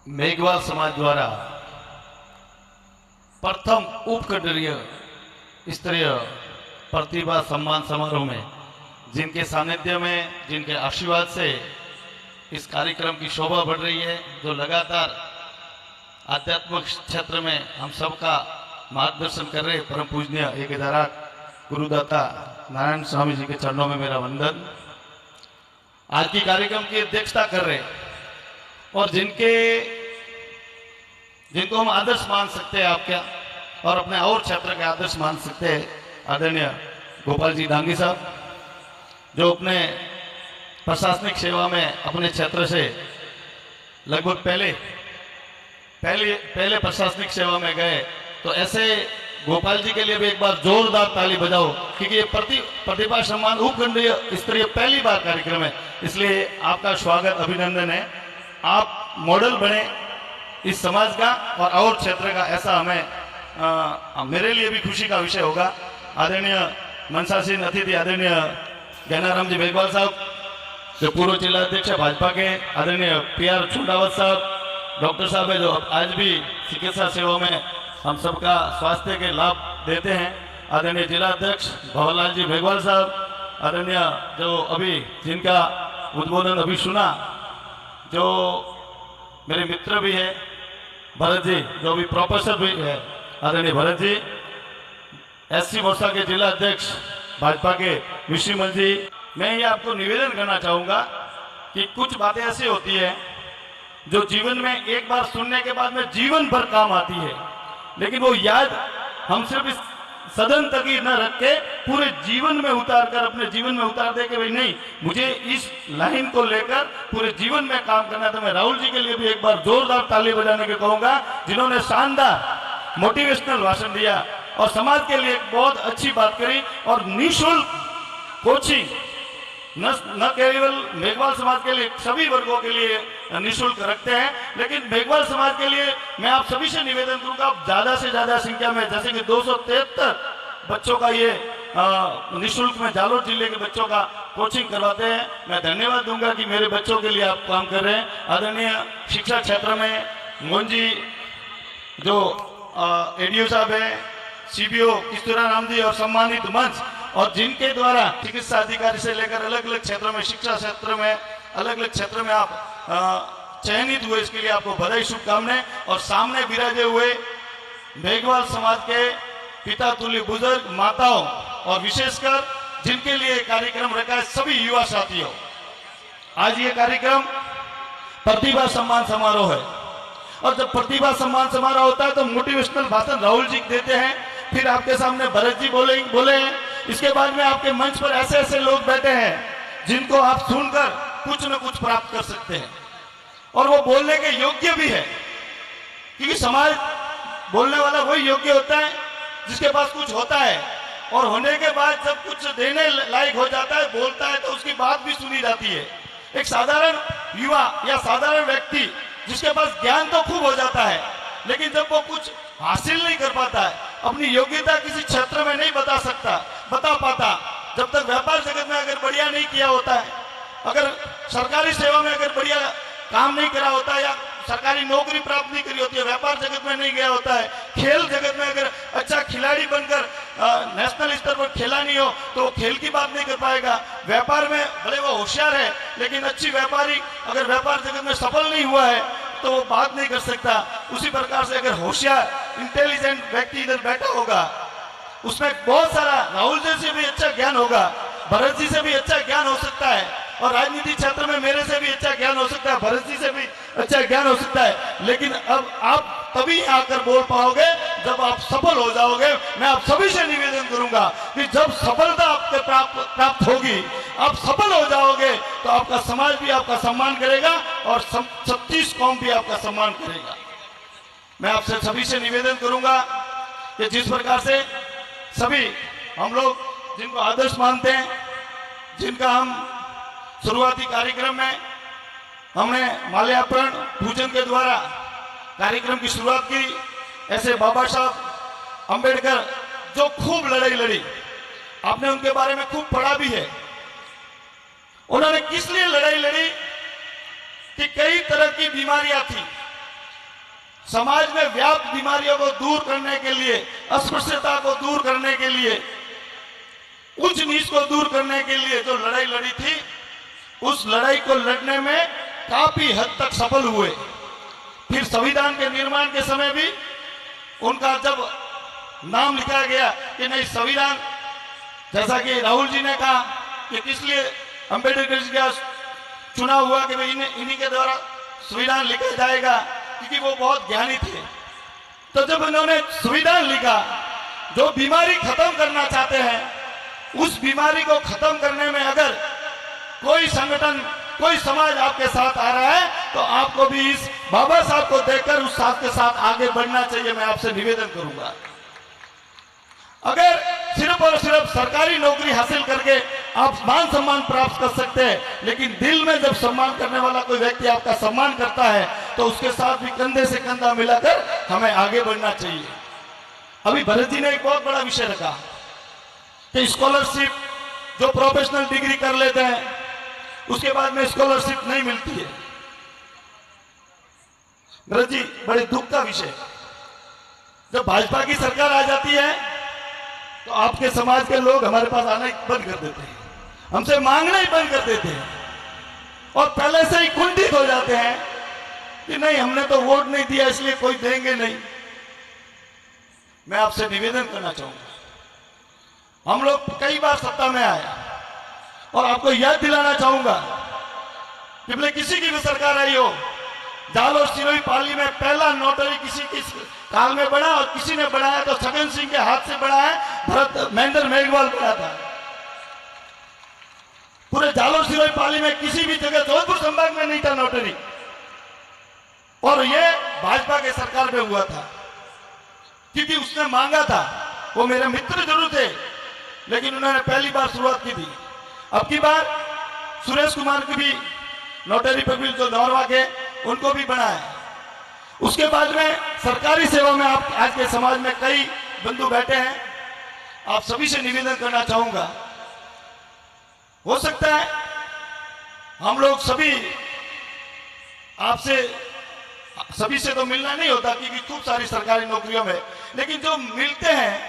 मेघवाल समाज द्वारा प्रथम उपखंडीय स्तरीय प्रतिभा सम्मान समारोह में जिनके सानिध्य में, जिनके आशीर्वाद से इस कार्यक्रम की शोभा बढ़ रही है, जो लगातार आध्यात्मिक क्षेत्र में हम सबका मार्गदर्शन कर रहे परम पूजनीय एक गुरुदाता नारायण स्वामी जी के चरणों में मेरा वंदन। आज की कार्यक्रम की अध्यक्षता कर रहे और जिनको हम आदर्श मान सकते हैं आपके और अपने और क्षेत्र के आदर्श मान सकते हैं, आदरणीय गोपाल जी डांगी साहब, जो अपने प्रशासनिक सेवा में अपने क्षेत्र से लगभग पहले प्रशासनिक सेवा में गए। तो ऐसे गोपाल जी के लिए भी एक बार जोरदार ताली बजाओ, क्योंकि ये प्रतिभा सम्मान उपखंडीय स्तरीय पहली बार कार्यक्रम है, इसलिए आपका स्वागत अभिनंदन है। आप मॉडल बने इस समाज का और क्षेत्र का, ऐसा मेरे लिए भी खुशी का विषय होगा। आदरणीय मनसासीन अतिथि आदरणीय ज्ञानाराम जी मेघवाल साहब, जो पूर्व जिला अध्यक्ष भाजपा के, आदरणीय PR चुंडावत साहब, डॉक्टर साहब है जो आज भी चिकित्सा सेवा में हम सबका स्वास्थ्य के लाभ देते हैं, आदरणीय जिला अध्यक्ष भवरलाल जी मेघवाल साहब, आदरणीय जो अभी जिनका उद्बोधन अभी सुना, जो मेरे मित्र भी है भरत जी, जो भी प्रोफेसर भी है, आदरणीय भरत जी, SC मोर्चा के जिला अध्यक्ष भाजपा के विश्रीमल जी। मैं ये आपको निवेदन करना चाहूँगा कि कुछ बातें ऐसी होती है जो जीवन में एक बार सुनने के बाद में जीवन भर काम आती है, लेकिन वो याद हम सिर्फ इस सदन तक ही न रख के पूरे जीवन में उतार कर, अपने जीवन में उतार दे के भाई नहीं, मुझे इस लाइन को लेकर पूरे जीवन में काम करना। तो मैं राहुल जी के लिए भी एक बार जोरदार ताली बजाने के कहूँगा, जिन्होंने शानदार मोटिवेशनल भाषण दिया और समाज के लिए एक बहुत अच्छी बात करी। और निःशुल्क कोचिंग न केवल मेघवाल समाज के लिए, सभी वर्गों के लिए निःशुल्क रखते हैं, लेकिन मेघवाल समाज के लिए मैं आप सभी से निवेदन करूंगा, आप ज्यादा से ज्यादा संख्या में, जैसे कि 273 बच्चों का ये निःशुल्क में जालोर जिले के बच्चों का कोचिंग करवाते हैं। मैं धन्यवाद दूंगा कि मेरे बच्चों के लिए आप काम कर रहे हैं। आदरणीय शिक्षा क्षेत्र में मोहन जी, जो ADO साहब है, CBO किस्तूरा राम जी और सम्मानित मंच, और जिनके द्वारा चिकित्सा अधिकारी से लेकर अलग अलग क्षेत्रों में, शिक्षा क्षेत्र में, अलग अलग क्षेत्र में आप चयनित हुए, इसके लिए आपको बधाई, शुभकामनाएं। और सामने विराजे हुए मेघवाल समाज के पिता तुल्य बुजुर्ग माताओं और विशेषकर जिनके लिए कार्यक्रम रखा है, सभी युवा साथियों, आज ये कार्यक्रम प्रतिभा सम्मान समारोह है। और जब प्रतिभा सम्मान समारोह होता है तो मोटिवेशनल भाषण राहुल जी देते हैं, फिर आपके सामने भरत जी बोले हैं, इसके बाद में आपके मंच पर ऐसे ऐसे लोग बैठे हैं जिनको आप सुनकर कुछ न कुछ प्राप्त कर सकते हैं, और वो बोलने के योग्य भी है, क्योंकि समाज बोलने वाला वही योग्य होता है जिसके पास कुछ होता है, और होने के बाद जब कुछ देने लायक हो जाता है, बोलता है, तो उसकी बात भी सुनी जाती है। एक साधारण युवा या साधारण व्यक्ति जिसके पास ज्ञान तो खूब हो जाता है, लेकिन जब वो कुछ हासिल नहीं कर पाता है, अपनी योग्यता किसी क्षेत्र में नहीं बता पाता, जब तक व्यापार जगत में अगर बढ़िया नहीं किया होता है, अगर सरकारी सेवा में अगर बढ़िया काम नहीं करा होता है, या सरकारी नौकरी प्राप्त नहीं करी होती है, व्यापार जगत में नहीं गया होता है, खेल जगत में अगर अच्छा खिलाड़ी बनकर नेशनल स्तर पर खेला नहीं हो, तो वो खेल की बात नहीं कर पाएगा। व्यापार में भले वो होशियार है, लेकिन अच्छी व्यापारी अगर व्यापार जगत में सफल नहीं हुआ है तो वो बात नहीं कर सकता। उसी प्रकार से अगर होशियार इंटेलिजेंट व्यक्ति इधर बैठा होगा, उसमें बहुत सारा राहुल जी से भी अच्छा ज्ञान होगा, भरत जी से भी अच्छा ज्ञान हो सकता है, और राजनीति क्षेत्र में मेरे से भी अच्छा ज्ञान हो सकता है, भरत जी से भी अच्छा ज्ञान हो सकता है, लेकिन अब आप तभी आकर बोल पाओगे जब आप सफल हो जाओगे। मैं आप सभी से निवेदन करूंगा कि जब सफलता आपके प्राप्त होगी, आप सफल हो जाओगे, तो आपका समाज भी आपका सम्मान करेगा और 36 कौम भी आपका सम्मान करेगा। मैं आपसे सभी से निवेदन करूंगा कि जिस प्रकार से सभी हम लोग जिनको आदर्श मानते हैं, जिनका हम शुरुआती कार्यक्रम में हमने माल्यार्पण पूजन के द्वारा कार्यक्रम की शुरुआत की, ऐसे बाबा साहब अंबेडकर जो खूब लड़ाई लड़ी, आपने उनके बारे में खूब पढ़ा भी है। उन्होंने किस लिए लड़ाई लड़ी कि कई तरह की बीमारियां थी, समाज में व्याप्त बीमारियों को दूर करने के लिए, अस्पृश्यता को दूर करने के लिए, उच्च नीच को दूर करने के लिए जो लड़ाई लड़ी थी, उस लड़ाई को लड़ने में काफी हद तक सफल हुए। फिर संविधान के निर्माण के समय भी उनका जब नाम लिखा गया कि नहीं संविधान, जैसा कि राहुल जी ने कहा कि किस लिए अंबेडकर जी का चुनाव हुआ कि भाई इन्हीं के द्वारा संविधान लिखा जाएगा, क्योंकि वो बहुत ज्ञानी थे। तो जब उन्होंने संविधान लिखा, जो बीमारी खत्म करना चाहते हैं, उस बीमारी को खत्म करने में अगर कोई संगठन, कोई समाज आपके साथ आ रहा है, तो आपको भी इस बाबा साहब को देखकर उस साथ के साथ आगे बढ़ना चाहिए। मैं आपसे निवेदन करूंगा, अगर सिर्फ और सिर्फ सरकारी नौकरी हासिल करके आप मान सम्मान प्राप्त कर सकते हैं, लेकिन दिल में जब सम्मान करने वाला कोई व्यक्ति आपका सम्मान करता है, तो उसके साथ भी कंधे से कंधा मिलाकर हमें आगे बढ़ना चाहिए। अभी भरत जी ने एक बहुत बड़ा विषय रखा कि स्कॉलरशिप, जो प्रोफेशनल डिग्री कर लेते हैं उसके बाद में स्कॉलरशिप नहीं मिलती है। भरत जी, बड़े दुख का विषय, जब भाजपा की सरकार आ जाती है तो आपके समाज के लोग हमारे पास आना बंद कर देते हैं, हमसे मांगना ही बंद कर देते हैं, और पहले से ही कुंठित हो जाते हैं कि नहीं, हमने तो वोट नहीं दिया इसलिए कोई देंगे नहीं। मैं आपसे निवेदन करना चाहूंगा, हम लोग कई बार सत्ता में आए, और आपको याद दिलाना चाहूंगा कि भले किसी की भी सरकार आई हो, जालोर सिरोही पाली में पहला नोटरी किसी की काल में बना, और किसी ने बनाया तो छगन सिंह के हाथ से बना है, भरत महेंद्र मेघवाल बना था। पूरे जालोर सिरोही पाली में किसी भी जगह, जोधपुर संभाग में नहीं था नोटरी, और ये भाजपा के सरकार में हुआ था, क्योंकि उसने मांगा था। वो मेरे मित्र जरूर थे, लेकिन उन्होंने पहली बार शुरुआत की थी। अब की बार सुरेश कुमार की भी नोटरी पब्लिक जो नौरवा के, उनको भी बनाया। उसके बाद में सरकारी सेवा में आप आज के समाज में कई बंधु बैठे हैं, आप सभी से निवेदन करना चाहूंगा, हो सकता है हम लोग सभी आपसे, सभी से तो मिलना नहीं होता क्योंकि खूब सारी सरकारी नौकरियों में, लेकिन जो मिलते हैं,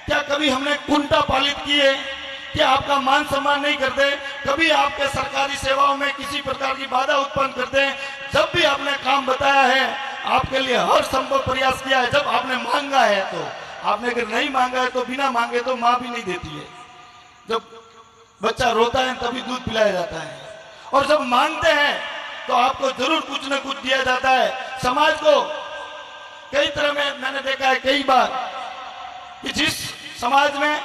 क्या कभी हमने कुंठा पालित किए, क्या आपका मान सम्मान नहीं करते, कभी आपके सरकारी सेवाओं में किसी प्रकार की बाधा उत्पन्न करते हैं? जब भी आपने काम बताया है, आपके लिए हर संभव प्रयास किया है। जब आपने मांगा है तो, आपने अगर नहीं मांगा है तो बिना मांगे तो मां भी नहीं देती है। जब बच्चा रोता है तभी दूध पिलाया जाता है, और जब मांगते हैं तो आपको जरूर कुछ न कुछ दिया जाता है। समाज को कई तरह में मैंने देखा है कई बार कि जिस समाज में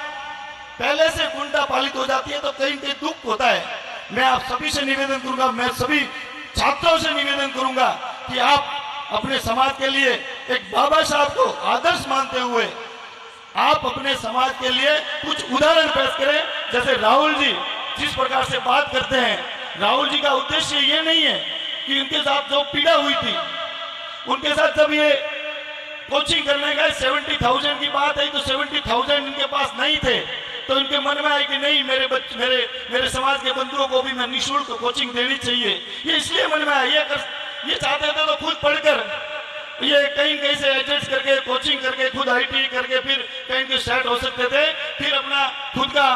पहले से कुंठा पालित हो जाती है तो कहीं कहीं दुख होता है। मैं आप सभी से निवेदन करूंगा, मैं सभी छात्रों से निवेदन करूंगा कि आप अपने समाज के लिए एक बाबा साहब को आदर्श मानते हुए आप अपने समाज के लिए कुछ उदाहरण पेश करें। जैसे राहुल जी जिस प्रकार से बात करते हैं, राहुल जी का उद्देश्य ये नहीं है कि उनके साथ जो पीड़ा हुई थी, उनके साथ जब ये कोचिंग करने गए 70,000 की बात है, तो 70,000 इनके पास नहीं थे, तो इनके मन में आए कि नहीं, मेरे समाज के बंधुओं को भी मैं निःशुल्क कोचिंग देनी चाहिए। ये इसलिए मन में आया, ये चाहते थे तो खुद पढ़कर ये कहीं से एडजस्ट करके कोचिंग करके खुद आईटी करके फिर कहीं के सेट हो सकते थे, फिर अपना खुद का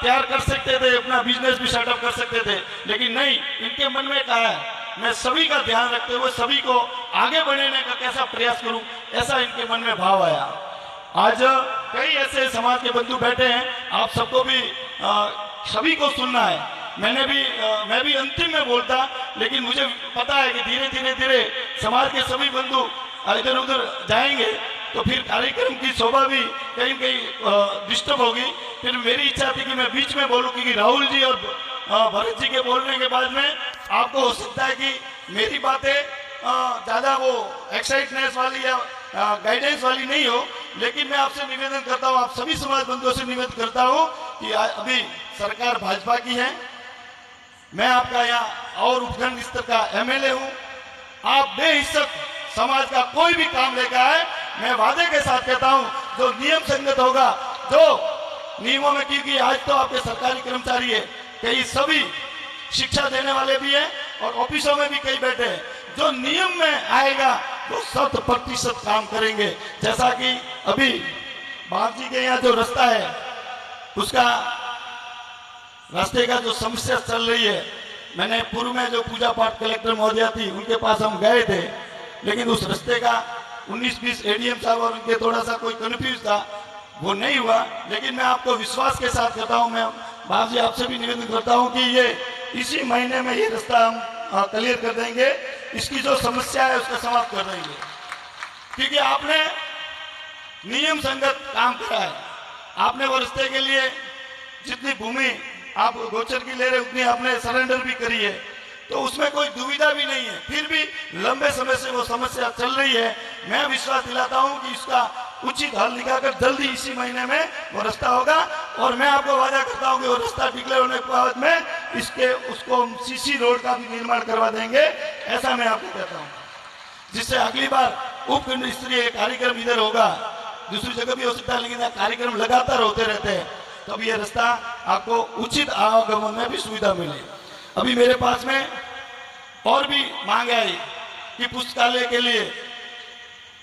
तैयार कर सकते थे, अपना बिजनेस भी सेटअप कर सकते थे। लेकिन नहीं, इनके मन में कहा है मैं सभी का ध्यान रखते हुए सभी को आगे बढ़ने का कैसा प्रयास करूं, ऐसा इनके मन में भाव आया। आज कई ऐसे समाज के बंधु बैठे हैं, आप सबको भी सभी को सुनना है। मैं भी अंतिम में बोलता, लेकिन मुझे पता है कि धीरे धीरे समाज के सभी बंधु इधर उधर जाएंगे तो फिर कार्यक्रम की शोभा भी कहीं डिस्टर्ब होगी। फिर मेरी इच्छा थी कि मैं बीच में बोलूं, क्योंकि राहुल जी और भरत जी के बोलने के बाद में आपको हो सकता है कि मेरी बातें ज़्यादा वो एक्साइटनेस वाली या गाइडेंस वाली नहीं हो। लेकिन मैं आपसे निवेदन करता हूँ, आप सभी समाज बंधुओं से निवेदन करता हूँ कि अभी सरकार भाजपा की है, मैं आपका यहाँ और उपखंड स्तर का एमएलए हूँ। आप बेहिचक समाज का कोई भी काम लेकर आए, मैं वादे के साथ कहता हूँ जो नियम संगत होगा, जो नियमों में, क्योंकि आज तो आपके सरकारी कर्मचारी है, कई सभी शिक्षा देने वाले भी हैं और ऑफिसों में भी कई बैठे हैं, जो नियम में आएगा, तो 100% काम करेंगे। जैसा कि अभी बाप जी के यहाँ जो रास्ता है, उसका रास्ते का जो समस्या चल रही है, मैंने पूर्व में जो पूजा पाठ कलेक्टर महोदया थी उनके पास हम गए थे, लेकिन उस रास्ते का 19-20 एडीएम साहब और उनके थोड़ा सा कोई कंफ्यूज था, वो नहीं हुआ। लेकिन मैं आपको विश्वास के साथ कहता हूँ, मैं बाप जी आपसे भी निवेदन करता हूँ कि ये इसी महीने में ये रास्ता हम क्लियर कर देंगे, इसकी जो समस्या है उसका समाप्त कर देंगे, क्योंकि आपने नियम संगत काम करा है। आपने वो रास्ते के लिए जितनी भूमि आप गोचर की ले रहे उतनी आपने सरेंडर भी करी है, तो उसमें कोई दुविधा भी नहीं है। फिर भी लंबे समय से वो समस्या चल रही है। मैं विश्वास दिलाता हूं कि इसका उचित हल निकालकर जल्दी इसी महीने में वो रास्ता होगा, और मैं आपको वादा करता हूं कि वो रास्ता डिक्लेयर होने के बाद में उसको सीसी रोड का भी निर्माण करवा देंगे, ऐसा मैं आपको कहता हूं, जिससे अगली बार उपखंड स्तरीय कार्यक्रम इधर होगा, दूसरी जगह भी हो सकता है, लेकिन कार्यक्रम लगातार होते रहते हैं, तब ये रास्ता आपको उचित आवागमन में भी सुविधा मिले। अभी मेरे पास में और भी मांग आई कि पुस्तकालय के लिए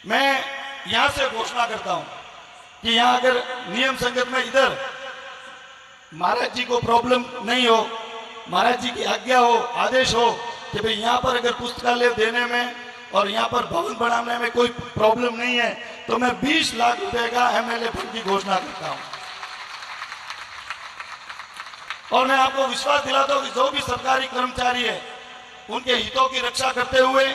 मैं यहां से घोषणा करता हूं कि यहां अगर नियम संगत में इधर महाराज जी को प्रॉब्लम नहीं हो, महाराज जी की आज्ञा हो, आदेश हो कि भाई यहां पर अगर पुस्तकालय देने में और यहां पर भवन बनाने में कोई प्रॉब्लम नहीं है, तो मैं 20 लाख रुपए का एमएलए फंड की घोषणा करता हूं। और मैं आपको विश्वास दिलाता हूं कि जो भी सरकारी कर्मचारी है, उनके हितों की रक्षा करते हुए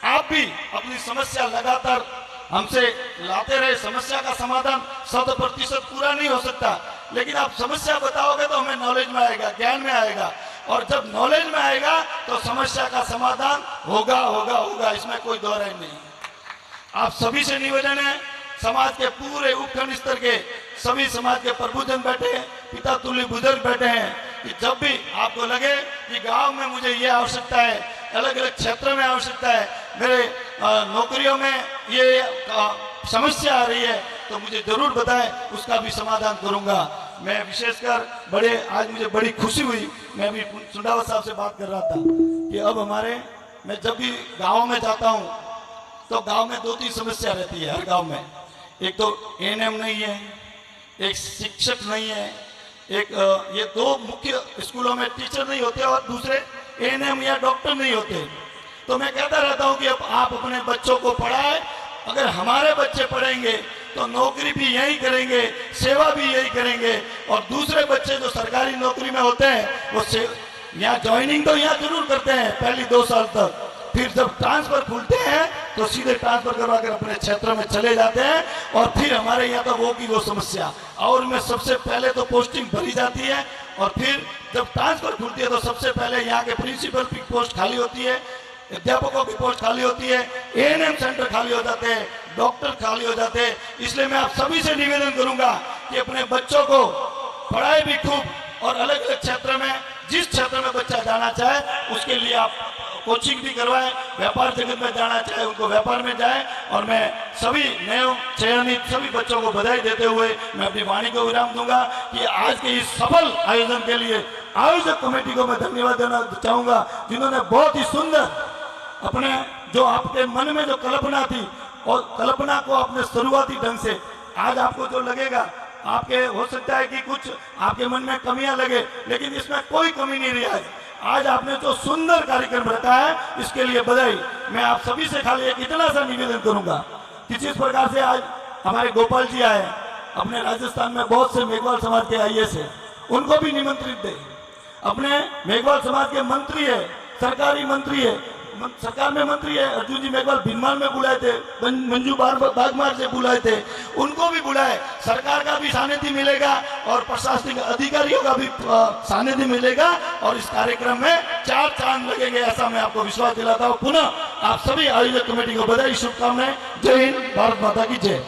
आप भी अपनी समस्या लगातार हमसे लाते रहे। समस्या का समाधान 100% पूरा नहीं हो सकता, लेकिन आप समस्या बताओगे तो हमें नॉलेज में आएगा, ज्ञान में आएगा, और जब नॉलेज में आएगा तो समस्या का समाधान होगा होगा होगा, इसमें कोई दो राय नहीं। आप सभी से निवेदन है, समाज के पूरे उपखंड स्तर के सभी समाज के प्रबुद्धजन बैठे हैं, पिता तुल्य बुजुर्ग बैठे हैं, कि जब भी आपको लगे कि गांव में मुझे ये आवश्यकता है, अलग अलग क्षेत्र में आवश्यकता है, मेरे नौकरियों में ये समस्या आ रही है, तो मुझे जरूर बताएं, उसका भी समाधान करूंगा। मैं विशेषकर आज मुझे बड़ी खुशी हुई, मैं भी सुंडावत साहब से बात कर रहा था कि अब मैं जब भी गाँव में जाता हूँ तो गांव में 2-3 समस्या रहती है हर गांव में। एक तो एएनएम नहीं है, एक शिक्षक नहीं है, एक ये 2 मुख्य स्कूलों में टीचर नहीं होते, और दूसरे एएनएम या डॉक्टर नहीं होते। तो मैं कहता रहता हूं कि अब आप अपने बच्चों को पढ़ाएं, अगर हमारे बच्चे पढ़ेंगे तो नौकरी भी यही करेंगे, सेवा भी यही करेंगे, और दूसरे बच्चे जो सरकारी नौकरी में होते हैं वो यहाँ ज्वाइनिंग तो यहाँ जरूर करते हैं पहली 2 साल तक, फिर जब ट्रांसफर खुलते हैं तो सीधे ट्रांसफर करवा कर अपने क्षेत्र में चले जाते हैं, और फिर हमारे यहाँ तो वो की वो समस्या, और में सबसे पहले तो पोस्टिंग भरी जाती है, और फिर जब ट्रांसफर खुलती है तो सबसे पहले यहाँ के प्रिंसिपल की पोस्ट खाली होती है, अध्यापकों की पोस्ट खाली होती है, एएनएम सेंटर खाली हो जाते हैं, डॉक्टर खाली हो जाते हैं। इसलिए मैं आप सभी से निवेदन करूंगा कि अपने बच्चों को पढ़ाई भी खूब, और अलग अलग क्षेत्र में जिस क्षेत्र में बच्चा जाना चाहे उसके लिए आप कोचिंग भी करवाएं, व्यापार जगत में जाना चाहे उनको व्यापार में जाए। और मैं सभी नए चयनित सभी बच्चों को बधाई देते हुए मैं अपनी वाणी को विराम दूंगा कि आज के इस सफल आयोजन के लिए आयोजक कमेटी को मैं धन्यवाद देना चाहूंगा, जिन्होंने बहुत ही सुंदर अपने जो आपके मन में जो कल्पना थी, और कल्पना को अपने शुरुआती ढंग से आज आपको जो लगेगा, आपके हो सकता है कि कुछ आपके मन में कमियां लगे, लेकिन इसमें कोई कमी नहीं रही है। आज आपने जो सुंदर कार्यक्रम रखा है, इसके लिए बधाई। मैं आप सभी से खाली एक इतना सा निवेदन करूंगा कि जिस प्रकार से आज हमारे गोपाल जी आए, अपने राजस्थान में बहुत से मेघवाल समाज के आईएएस है, उनको भी निमंत्रित दे। अपने मेघवाल समाज के मंत्री है, सरकारी मंत्री है, सरकार में मंत्री है, अर्जुन जी मेघवाल भिनमाल में बुलाए थे, मंजू बागमार से बुलाए थे, उनको भी बुलाए। सरकार का भी सानिध्य मिलेगा और प्रशासनिक अधिकारियों का भी सानिध्य मिलेगा, और इस कार्यक्रम में 4 चांद लगेंगे, ऐसा मैं आपको विश्वास दिलाता हूँ। पुनः आप सभी आयोजक कमेटी को बधाई, शुभकामनाएं। जय हिंद, भारत माता की जय।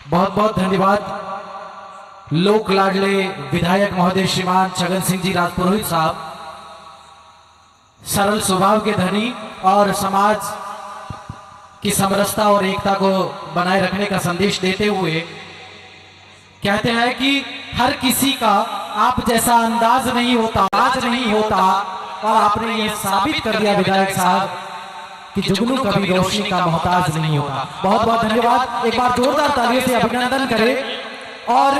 बहुत बहुत धन्यवाद लोक लाडले विधायक महोदय श्रीमान छगन सिंह जी राजपुरोहित साहब, सरल स्वभाव के धनी और समाज की समरसता और एकता को बनाए रखने का संदेश देते हुए कहते हैं कि हर किसी का आप जैसा अंदाज नहीं होता, आज नहीं होता, और आपने ये साबित कर दिया विधायक साहब कि जुगनू कभी रोशनी का मोहताज नहीं होता। बहुत बहुत धन्यवाद, एक बार जोरदार तालियों से अभिनंदन करें। और